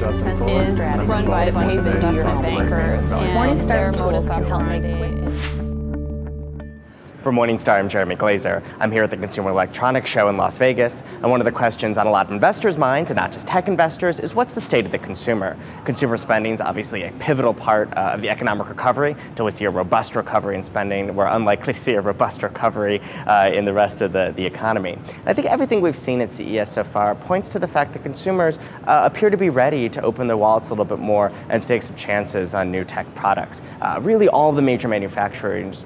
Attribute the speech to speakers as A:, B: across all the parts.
A: is run by a bunch of investment bankers, and Morningstar's tools help make
B: For Morningstar, I'm Jeremy Glaser. I'm here at the Consumer Electronics Show in Las Vegas, and one of the questions on a lot of investors' minds, and not just tech investors, is what's the state of the consumer? Consumer spending is obviously a pivotal part of the economic recovery. Until we see a robust recovery in spending, we're unlikely to see a robust recovery in the rest of the economy. And I think everything we've seen at CES so far points to the fact that consumers appear to be ready to open their wallets a little bit more and take some chances on new tech products. Really, all of the major manufacturers,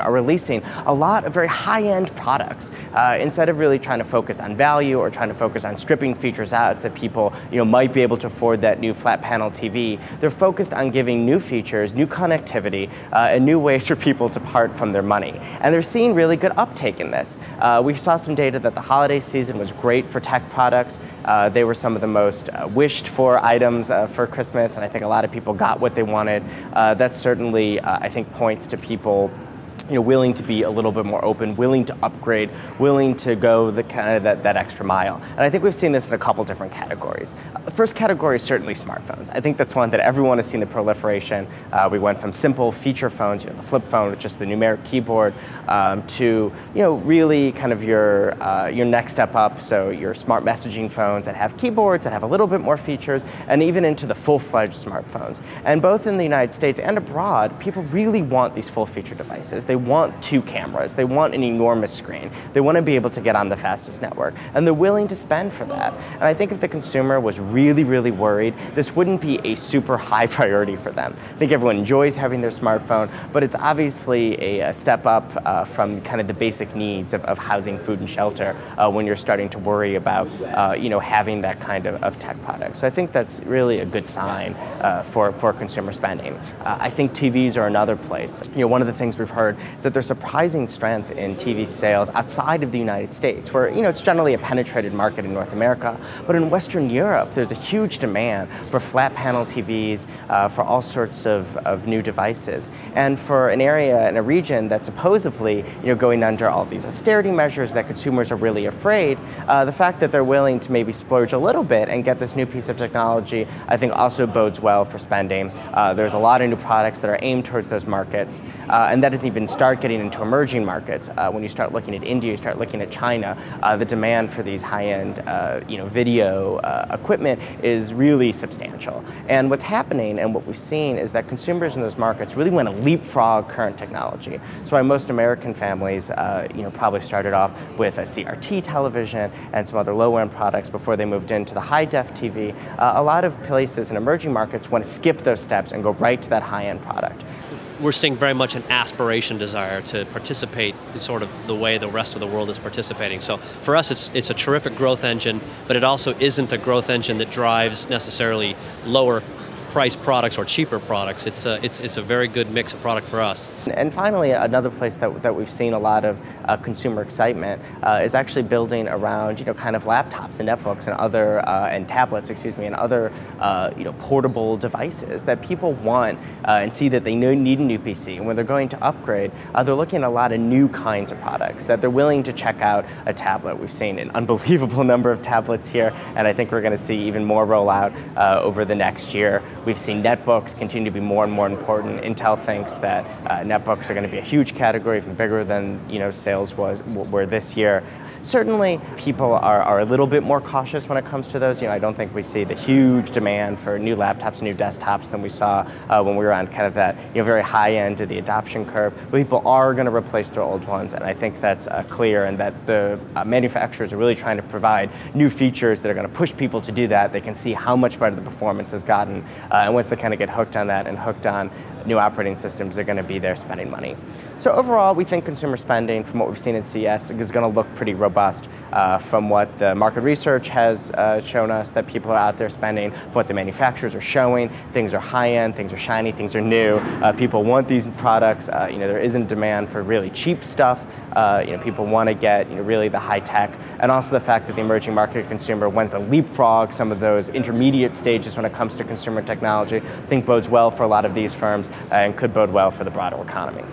B: are releasing a lot of very high-end products instead of really trying to focus on value or trying to focus on stripping features out so that people might be able to afford that new flat panel TV. They're focused on giving new features, new connectivity, and new ways for people to part from their money. And they're seeing really good uptake in this. We saw some data that the holiday season was great for tech products. They were some of the most wished for items for Christmas, and I think a lot of people got what they wanted. That certainly, I think, points to people willing to be a little bit more open, willing to upgrade, willing to go the kind of that extra mile. And I think we've seen this in a couple different categories. The first category is certainly smartphones. I think that's one that everyone has seen the proliferation. We went from simple feature phones, the flip phone with just the numeric keyboard, to really kind of your next step up. So your smart messaging phones that have keyboards, that have a little bit more features, and even into the full-fledged smartphones. And both in the United States and abroad, people really want these full-feature devices. They want 2 cameras. They want an enormous screen. They want to be able to get on the fastest network. And they're willing to spend for that. And I think if the consumer was really, really worried, this wouldn't be a super high priority for them. I think everyone enjoys having their smartphone, but it's obviously a step up from kind of the basic needs of housing, food, and shelter when you're starting to worry about having that kind of tech product. So I think that's really a good sign for consumer spending. I think TVs are another place. One of the things we've heard is that there's surprising strength in TV sales outside of the United States, where it's generally a penetrated market in North America. But in Western Europe, there's a huge demand for flat panel TVs, for all sorts of new devices. And for an area in a region that's supposedly going under all these austerity measures that consumers are really afraid, the fact that they're willing to maybe splurge a little bit and get this new piece of technology, I think also bodes well for spending. There's a lot of new products that are aimed towards those markets, and that doesn't even start getting into emerging markets. When you start looking at India, you start looking at China, the demand for these high-end video equipment is really substantial. And what's happening and what we've seen is that consumers in those markets really want to leapfrog current technology. So most American families probably started off with a CRT television and some other low-end products before they moved into the high-def TV. A lot of places in emerging markets want to skip those steps and go right to that high-end product.
C: We're seeing very much an aspiration desire to participate in sort of the way the rest of the world is participating. So for us, it's a terrific growth engine, but it also isn't a growth engine that drives necessarily lower price products or cheaper products. It's a very good mix of product for us.
B: And finally, another place that we've seen a lot of consumer excitement is actually building around kind of laptops and netbooks and other and tablets, and other portable devices that people want and see that they need a new PC. And when they're going to upgrade, they're looking at a lot of new kinds of products that they're willing to check out a tablet. We've seen an unbelievable number of tablets here, and I think we're going to see even more rollout over the next year. We've seen netbooks continue to be more and more important. Intel thinks that netbooks are going to be a huge category, even bigger than sales were this year. Certainly, people are a little bit more cautious when it comes to those. I don't think we see the huge demand for new laptops, new desktops than we saw when we were on kind of that very high end of the adoption curve. But people are going to replace their old ones, and I think that's clear, and that the manufacturers are really trying to provide new features that are going to push people to do that. They can see how much better the performance has gotten. And once they kind of get hooked on that and hooked on new operating systems, they're going to be there spending money. So overall, we think consumer spending, from what we've seen at CES, is going to look pretty robust from what the market research has shown us, that people are out there spending, from what the manufacturers are showing. Things are high-end, things are shiny, things are new. People want these products. There isn't demand for really cheap stuff. People want to get really the high-tech, and also the fact that the emerging market consumer wants to leapfrog some of those intermediate stages when it comes to consumer technology, I think bodes well for a lot of these firms and could bode well for the broader economy.